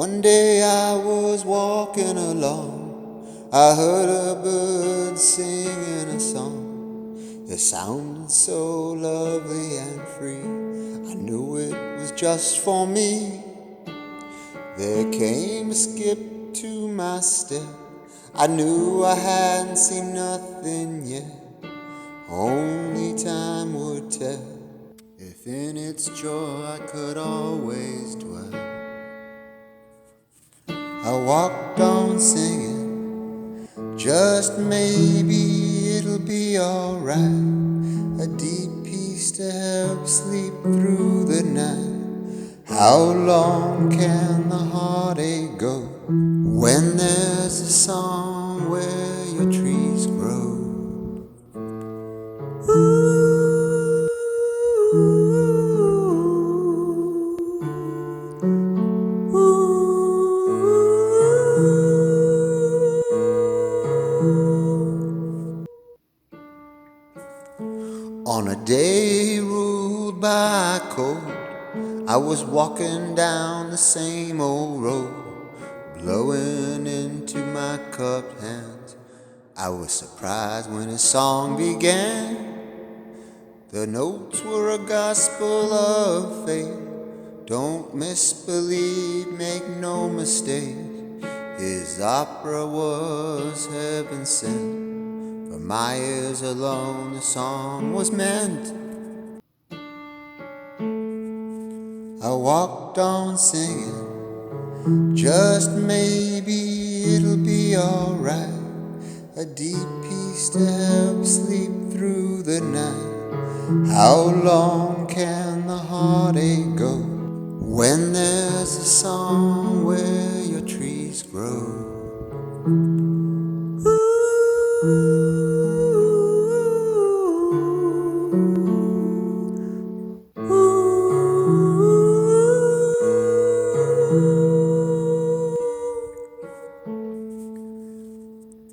One day I was walking along, I heard a bird singing a song. It sounded so lovely and free, I knew it was just for me. There came a skip to my step, I knew I hadn't seen nothing yet. Only time would tell if in its joy I could always dwell. I walked on singing, just maybe it'll be alright. A deep peace to help sleep through the night. How long can the heartache go when there's a song where your trees grow? On a day ruled by cold, I was walking down the same old road, blowing into my cupped hands. I was surprised when his song began. The notes were a gospel of faith. Don't misbelieve, make no mistake. His opera was heaven sent. For my ears alone the song was meant. I walked on singing, just maybe it'll be alright. A deep peace to help sleep through the night. How long can the heartache go when there's a song where your trees grow?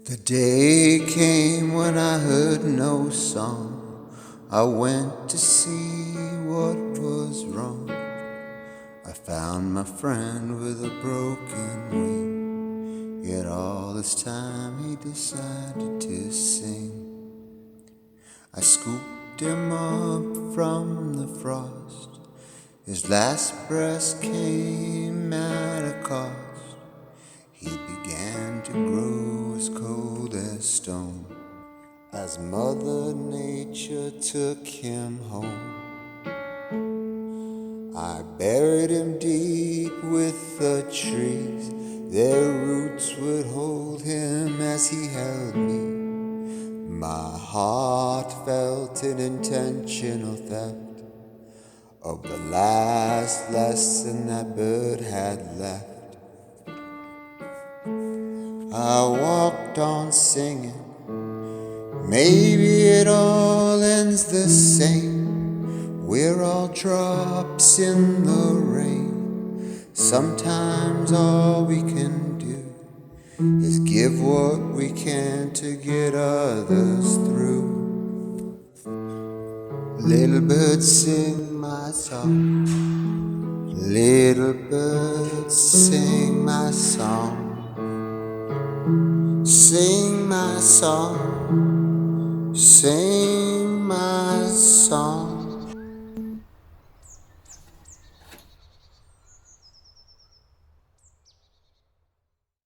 The day came when I heard no song. I went to see what was wrong. I found my friend with a broken wing, yet all this time he decided to sing. I scooped him up from the frost. His last breath came at a cost. He began to grow as cold as stone as Mother Nature took him home. I buried him deep with the trees. Their roots would hold him as he held me. My heart felt an intentional theft of the last lesson that bird had left. I walked on singing, maybe it all ends the same. We're all drops in the rain. Sometimes all we can do is give what we can to get others through. Little bird, sing my song. Little bird, sing my song. Sing my song, sing my song.